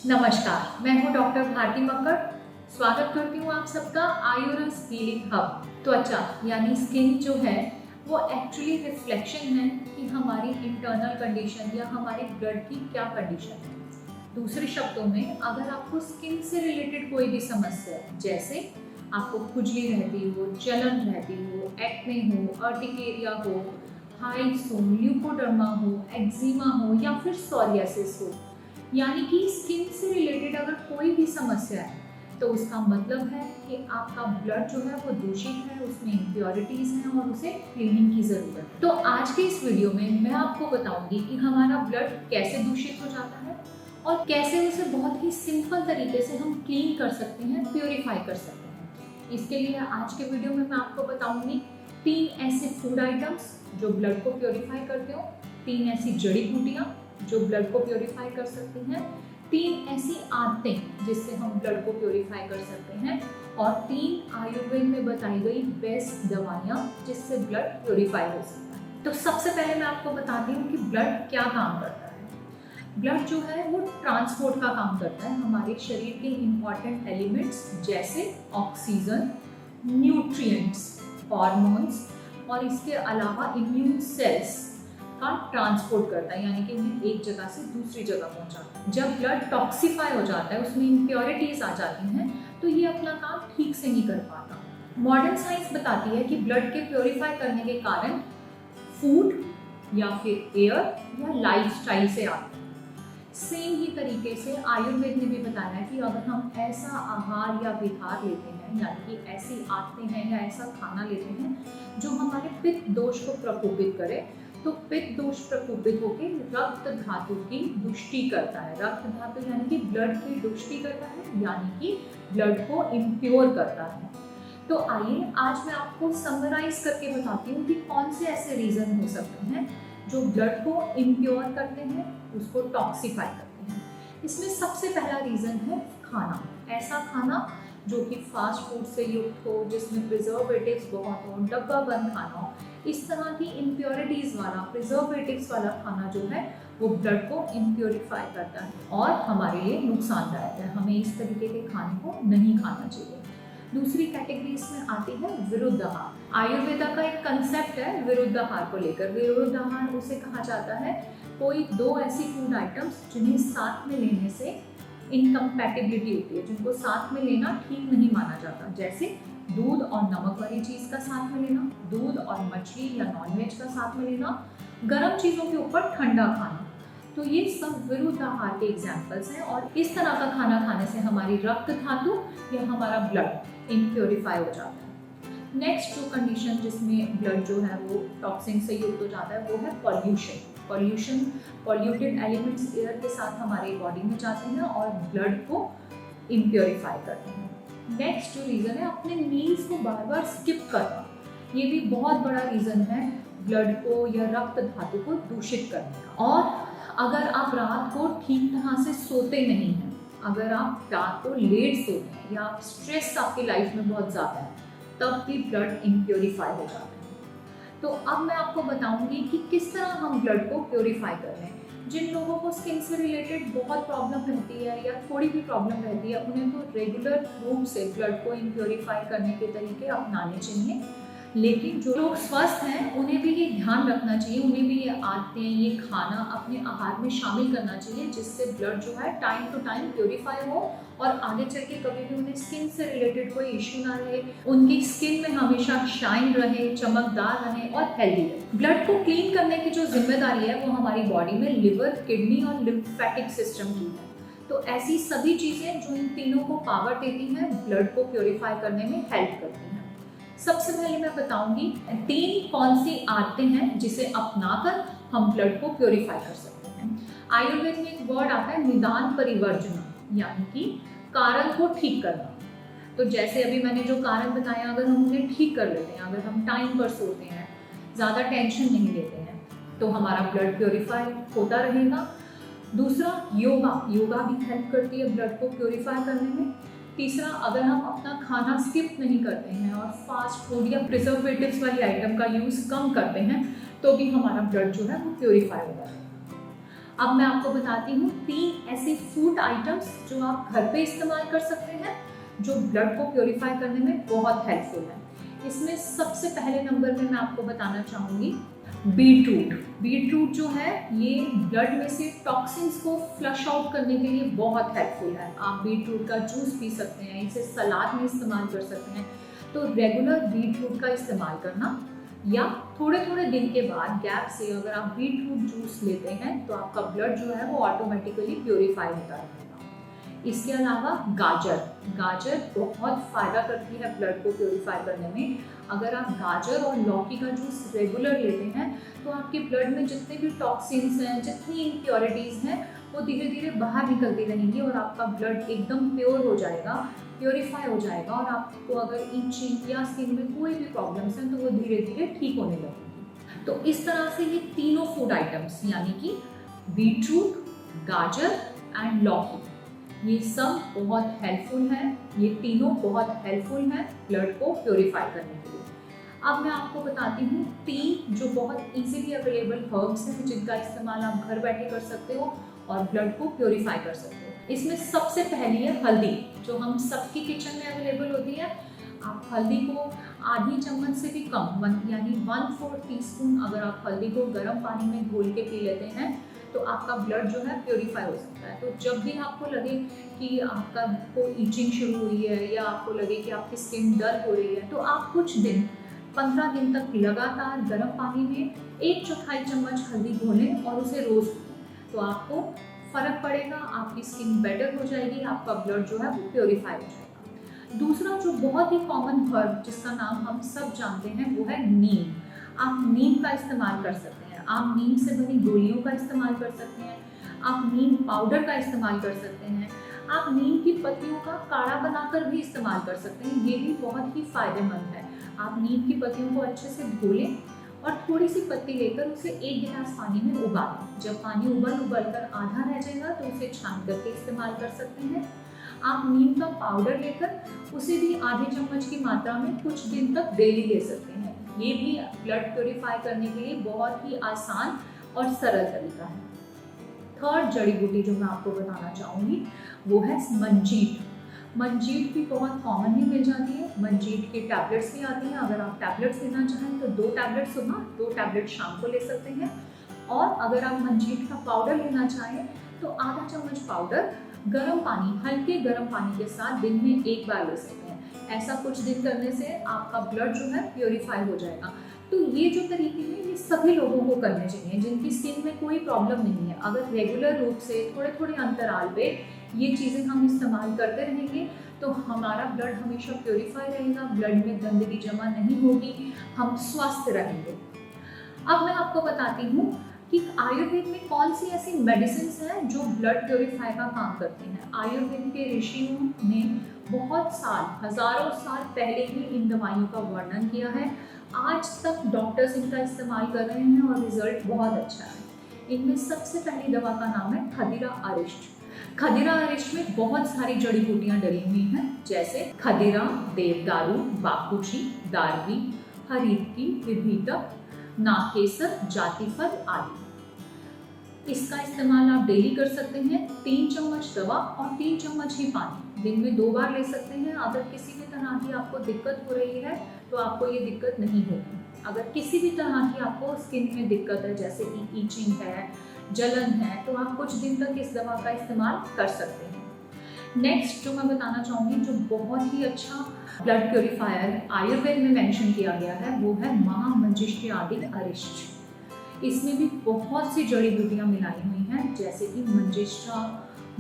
नमस्कार, मैं हूँ डॉक्टर भारती मक्कड़। स्वागत करती हूँ आप सबका आयुर्स हीलिंग हब। त्वचा यानी स्किन जो है वो एक्चुअली रिफ्लेक्शन है कि हमारी इंटरनल कंडीशन या हमारे ब्लड की क्या कंडीशन है। दूसरे शब्दों में, अगर आपको स्किन से रिलेटेड कोई भी समस्या है, जैसे आपको खुजली रहती हो, जलन रहती हो, एक्ने हो, अर्टिकेरिया हो, हाइट्स हो, ल्यूकोडर्मा हो, एक्जिमा हो या फिर सोरियासिस हो, यानी कि स्किन से रिलेटेड अगर कोई भी समस्या है तो उसका मतलब है कि आपका ब्लड जो है वो दूषित है, उसमें इम्प्योरिटीज हैं और उसे क्लीनिंग की ज़रूरत है। तो आज के इस वीडियो में मैं आपको बताऊंगी कि हमारा ब्लड कैसे दूषित हो जाता है और कैसे उसे बहुत ही सिंपल तरीके से हम क्लीन कर सकते हैं, प्योरीफाई कर सकते हैं। इसके लिए आज के वीडियो में मैं आपको बताऊंगी 3 ऐसे फूड आइटम्स जो ब्लड को प्योरीफाई करते हो, 3 ऐसी जड़ी बूटियाँ जो ब्लड को प्योरीफाई कर सकती हैं, 3 ऐसी आदतें जिससे हम ब्लड को प्योरीफाई कर सकते हैं और 3 आयुर्वेद में बताई गई बेस्ट दवाइयाँ जिससे ब्लड प्योरीफाई हो सकता है। तो सबसे पहले मैं आपको बताती हूँ कि ब्लड क्या काम करता है। ब्लड जो है वो ट्रांसपोर्ट का काम करता है हमारे शरीर के इम्पॉर्टेंट एलिमेंट्स जैसे ऑक्सीजन, न्यूट्रिएंट्स, हार्मोन्स और इसके अलावा इम्यून सेल्स का ट्रांसपोर्ट करता है, यानी कि उन्हें एक जगह से दूसरी जगह पहुंचाता है। जब ब्लड टॉक्सिफाई हो जाता है, उसमें इम्प्योरिटीज आ जाती हैं, तो ये अपना काम ठीक से नहीं कर पाता। मॉडर्न साइंस बताती है कि ब्लड के प्योरीफाई करने के कारण फूड या फिर एयर या लाइफस्टाइल से आते हैं। सेम ही तरीके से आयुर्वेद ने भी बताया है कि अगर हम ऐसा आहार या विहार लेते हैं, यानी कि ऐसी आदतें हैं या ऐसा खाना लेते हैं जो हमारे पित्त दोष को प्रकोपित करे, तो पित्त दोष प्रकोपित होकर रक्त धातु की दुष्टि करता है। रक्त धातु यानी कि ब्लड की दुष्टि करता है, यानी कि ब्लड को इम्प्योर करता है। तो आइए आज मैं आपको समराइज करके बताती हूँ कि कौन से ऐसे रीजन हो सकते हैं जो ब्लड को इम्प्योर करते हैं, उसको टॉक्सिफाई करते हैं। इसमें सबसे पहला रीजन है खाना। ऐसा खाना जो कि फास्ट फूड से युक्त हो, जिसमें प्रिजर्वेटिव्स बहुत हो, डब्बा बंद खाना हो, इस तरह की इम्प्योरिटीज़ वाला, प्रिजर्वेटिव्स वाला खाना जो है वो ब्लड को इम्प्योरीफाई करता है और हमारे लिए नुकसानदायक है। हमें इस तरीके के खाने को नहीं खाना चाहिए। दूसरी कैटेगरी इसमें आती है विरुद्ध आहार। आयुर्वेदा का एक कंसेप्ट है विरुद्ध आहार को लेकर। विरुद्ध आहार उसे कहा जाता है कोई 2 ऐसी फूड आइटम्स जिन्हें साथ में लेने से इनकम्पैटिबिलिटी होती है, जिनको साथ में लेना ठीक नहीं माना जाता, जैसे दूध और नमक वाली चीज़ का साथ में लेना, दूध और मछली या नॉनवेज का साथ में लेना, गर्म चीज़ों के ऊपर ठंडा खाना। तो ये सब विरुद्ध आहार के एग्जाम्पल्स हैं और इस तरह का खाना खाने से हमारी रक्त धातु या हमारा ब्लड इम्प्योरीफाई हो जाता है। नेक्स्ट जो कंडीशन जिसमें ब्लड जो है वो टॉक्सिन से युक्त हो जाता है वो है पॉल्यूशन। पॉल्यूटेड एलिमेंट्स एयर के साथ हमारे बॉडी में जाते हैं और ब्लड को इम्प्योरीफाई करते हैं। नेक्स्ट जो रीज़न है अपने मील्स को बार बार स्किप करना, ये भी बहुत बड़ा रीज़न है ब्लड को या रक्त धातु को दूषित करने का। और अगर आप रात को ठीक तरह से सोते नहीं हैं, अगर आप रात को लेट सोते हैं या स्ट्रेस आपकी लाइफ में बहुत ज़्यादा है, तब भी ब्लड इम्प्योरीफाई हो जाता है। तो अब मैं आपको बताऊंगी कि किस तरह हम ब्लड को प्योरीफाई कर रहे हैं। जिन लोगों को स्किन से रिलेटेड बहुत प्रॉब्लम रहती है या थोड़ी भी प्रॉब्लम रहती है, उन्हें तो रेगुलर रूप से ब्लड को इम्प्योरीफाई करने के तरीके अपनाने चाहिए। लेकिन जो लोग स्वस्थ हैं उन्हें भी ये ध्यान रखना चाहिए, उन्हें भी ये आदतें, ये खाना अपने आहार में शामिल करना चाहिए जिससे ब्लड जो है टाइम टू टाइम प्योरीफाई हो और आगे चल के कभी भी उन्हें स्किन से रिलेटेड कोई इश्यू ना रहे, उनकी स्किन में हमेशा शाइन रहे, चमकदार रहे और हेल्दी रहे। ब्लड को क्लीन करने की जो जिम्मेदारी है वो हमारी बॉडी में लिवर, किडनी और लिम्फेटिक सिस्टम की है। तो ऐसी सभी चीज़ें जो इन तीनों को पावर देती हैं, ब्लड को प्योरीफाई करने में हेल्प करती हैं। सबसे पहले मैं बताऊंगी 3 कौन सी आदतें हैं जिसे अपनाकर हम ब्लड को प्योरीफाई कर सकते हैं। आयुर्वेद में एक वर्ड आता है निदान परिवर्जन, यानी कि कारण को ठीक करना। तो जैसे अभी मैंने जो कारण बताया, अगर हम उन्हें ठीक कर लेते हैं, अगर हम टाइम पर सोते हैं, ज़्यादा टेंशन नहीं लेते हैं, तो हमारा ब्लड प्योरीफाई होता रहेगा। दूसरा योगा भी हेल्प करती है ब्लड को प्योरीफाई करने में। तीसरा, अगर हम अपना खाना स्किप नहीं करते हैं और फास्ट फूड या प्रिजर्वेटिव्स वाली आइटम का यूज़ कम करते हैं, तो भी हमारा ब्लड जो है वो प्योरीफाई होगा। अब मैं आपको बताती हूँ 3 ऐसे फूड आइटम्स जो आप घर पे इस्तेमाल कर सकते हैं, जो ब्लड को प्योरीफाई करने में बहुत हेल्पफुल है। इसमें सबसे पहले नंबर पे मैं आपको बताना चाहूँगी बीटरूट। बीटरूट जो है ये ब्लड में से टॉक्सिन्स को फ्लश आउट करने के लिए बहुत हेल्पफुल है। आप बीटरूट का जूस पी सकते हैं, इसे सलाद में इस्तेमाल कर सकते हैं। तो रेगुलर बीटरूट का इस्तेमाल करना, या थोड़े थोड़े दिन के बाद गैप से अगर आप बीटरूट जूस लेते हैं तो आपका ब्लड जो है वो ऑटोमेटिकली प्योरीफाई होता रहेगा। इसके अलावा गाजर, गाजर बहुत फ़ायदा करती है ब्लड को प्योरीफाई करने में। अगर आप गाजर और लौकी का जूस रेगुलर लेते हैं तो आपके ब्लड में जितने भी टॉक्सिन्स हैं, जितनी इम्प्योरिटीज़ हैं, वो धीरे धीरे बाहर निकलती रहेंगी और आपका ब्लड एकदम प्योर हो जाएगा, प्योरीफाई हो जाएगा। और आपको अगर इचिंग या स्किन में कोई भी प्रॉब्लम्स हैं तो वो धीरे धीरे ठीक होने लगेगी। तो इस तरह से ये तीनों फूड आइटम्स यानी कि बीटरूट, गाजर एंड लौकी, ये सब बहुत हेल्पफुल हैं। ये तीनों बहुत हेल्पफुल हैं ब्लड को प्योरीफाई करने के लिए। अब मैं आपको बताती हूँ 3 जो बहुत इजीली अवेलेबल हर्ब्स हैं जिनका इस्तेमाल आप घर बैठे कर सकते हो और ब्लड को प्योरीफाई कर सकते हो। इसमें सबसे पहली है हल्दी, जो हम सबकी किचन में अवेलेबल होती है। आप हल्दी को आधी चम्मच से भी कम यानी 1/4 टीस्पून अगर आप हल्दी को गर्म पानी में घोल के पी लेते हैं तो आपका ब्लड जो है प्योरीफाई हो सकता है। तो जब भी आपको लगे कि आपका को इचिंग शुरू हुई है या आपको लगे कि आपकी स्किन डल हो रही है, तो आप कुछ दिन 15 दिन तक लगातार गर्म पानी में 1/4 चम्मच हल्दी घोलें और उसे रोज़ पिएं। तो आपको फ़र्क पड़ेगा, आपकी स्किन बेटर हो जाएगी, आपका ब्लड जो है वो प्योरीफाई हो जाएगा। दूसरा जो बहुत ही कॉमन हर्ब जिसका नाम हम सब जानते हैं वो है नीम। आप नीम का इस्तेमाल कर सकते हैं। आप नीम से बनी गोलियों का इस्तेमाल कर सकते हैं। आप नीम पाउडर का इस्तेमाल कर सकते हैं। आप नीम की पत्तियों का काढ़ा बनाकर भी इस्तेमाल कर सकते हैं। ये भी बहुत ही फायदेमंद है। आप नीम की पत्तियों को अच्छे से धो लें और थोड़ी सी पत्ती लेकर उसे 1 गिलास पानी में उबालें। जब पानी उबल कर आधा रह जाएगा तो उसे छान करके इस्तेमाल कर सकते हैं। आप नीम का पाउडर लेकर उसे भी आधे चम्मच की मात्रा में कुछ दिन तक डेली ले सकते हैं। ये भी ब्लड प्योरीफाई करने के लिए बहुत ही आसान और सरल तरीका है। थर्ड जड़ी बूटी जो मैं आपको बताना चाहूँगी वो है मंजीर। मंजीर भी बहुत कॉमनली मिल जाती है। मंजीर के टैबलेट्स भी आती हैं। अगर आप टैबलेट्स लेना चाहें तो 2 टैबलेट सुबह, 2 टैबलेट शाम को ले सकते हैं। और अगर आप मंजीर का पाउडर लेना चाहें तो आधा चम्मच पाउडर गर्म पानी, हल्के गर्म पानी के साथ दिन में 1 बार ले सकते हैं। ऐसा कुछ दिन करने से आपका ब्लड जो है प्योरीफाई हो जाएगा। तो ये जो तरीके हैं ये सभी लोगों को करने चाहिए जिनकी स्किन में कोई प्रॉब्लम नहीं है। अगर रेगुलर रूप से थोड़े थोड़े अंतराल पे ये चीज़ें हम इस्तेमाल करते रहेंगे तो हमारा ब्लड हमेशा प्योरीफाई रहेगा, ब्लड में गंदगी जमा नहीं होगी, हम स्वस्थ रहेंगे। अब मैं आपको बताती हूँ कि आयुर्वेद में कौन सी ऐसी मेडिसिन हैं जो ब्लड प्योरीफाई का काम करती हैं। आयुर्वेद के ऋषियों ने बहुत साल, हजारों साल पहले ही इन दवाइयों का वर्णन किया है। आज तक डॉक्टर्स इनका इस्तेमाल कर रहे हैं और रिजल्ट बहुत अच्छा है। इनमें सबसे पहली दवा का नाम है खदीरा अरिष्ट। खदीरा अरिष्ट में बहुत सारी जड़ी बूटियां डली हुई हैं, जैसे खदीरा, देवदारू, बाकुची, दारवी, हरीतकी, विभीतक, नागकेसर, जातिफल आदि। इसका इस्तेमाल आप डेली कर सकते हैं। 3 चम्मच दवा और 3 चम्मच ही पानी दिन में 2 बार ले सकते हैं। अगर किसी भी तरह की आपको दिक्कत हो रही है तो आपको ये दिक्कत नहीं होगी। अगर किसी भी तरह की आपको स्किन में दिक्कत है, जैसे कि ईचिंग है, जलन है, तो आप कुछ दिन तक इस दवा का इस्तेमाल कर सकते हैं। नेक्स्ट जो मैं बताना चाहूँगी जो बहुत ही अच्छा ब्लड प्योरीफायर आयुर्वेद में मेंशन किया गया है वो है महामंजिष्ठ्यादि अरिष्ट। इसमें भी बहुत सी जड़ी बूटियाँ मिलाई हुई हैं, जैसे कि मंजिष्ठा,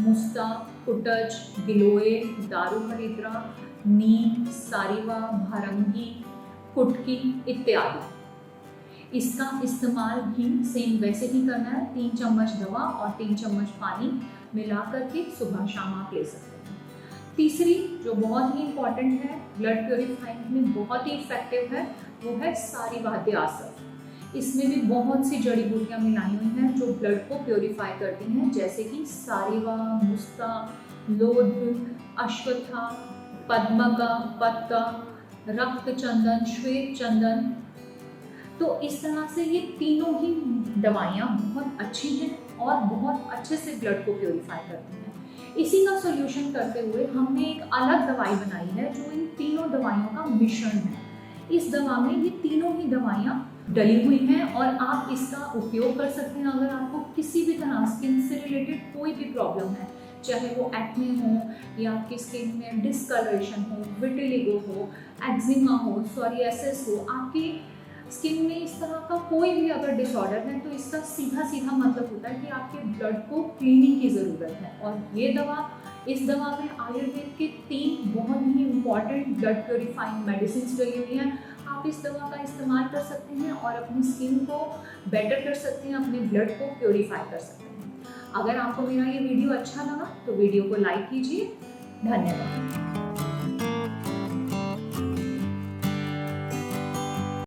मुस्ता, कुटज, गिलोय, दारू हरिद्रा, नीम, सारिवा, भारंगी, कुटकी इत्यादि। इसका इस्तेमाल भी सेम वैसे ही करना है। 3 चम्मच दवा और 3 चम्मच पानी मिला करके सुबह शाम आप ले सकते हैं। तीसरी जो बहुत ही इम्पॉर्टेंट है, ब्लड प्योरीफाइंग में बहुत ही इफेक्टिव है, वो है सारीवाद्यासव। इसमें भी बहुत सी जड़ी बूटियाँ मिलाई हुई हैं जो ब्लड को प्योरीफाई करती हैं, जैसे कि सारिवा, मुस्ता, लोध, अश्वत्था, पद्मका, पत्ता, रक्त चंदन, श्वेत चंदन। तो इस तरह से ये तीनों ही दवाइयाँ बहुत अच्छी हैं और बहुत अच्छे से ब्लड को प्योरीफाई करती हैं। इसी का सॉल्यूशन करते हुए हमने एक अलग दवाई बनाई है जो इन तीनों दवाइयों का मिश्रण है। इस दवा में ये तीनों ही दवाइयाँ डली हुई हैं और आप इसका उपयोग कर सकते हैं अगर आपको किसी भी तरह स्किन से रिलेटेड कोई भी प्रॉब्लम है, चाहे वो एक्ने हो या आपकी स्किन में डिस्कलरेशन हो, विटिलिगो हो, एक्जिमा हो, सोरियासिस हो, आपकी स्किन में इस तरह का कोई भी अगर डिसऑर्डर है तो इसका सीधा सीधा मतलब होता है कि आपके ब्लड को क्लीनिंग की ज़रूरत है। और ये दवा, इस दवा में आयुर्वेद के 3 बहुत ही इम्पॉर्टेंट ब्लड प्योरीफाइंग मेडिसिन डली हुई हैं। आप इस दवा का इस्तेमाल कर सकते हैं और अपनी स्किन को बेटर कर सकते हैं, अपने ब्लड को प्योरीफाई कर सकते हैं। अगर आपको मेरा ये वीडियो अच्छा लगा तो वीडियो को लाइक कीजिए। धन्यवाद।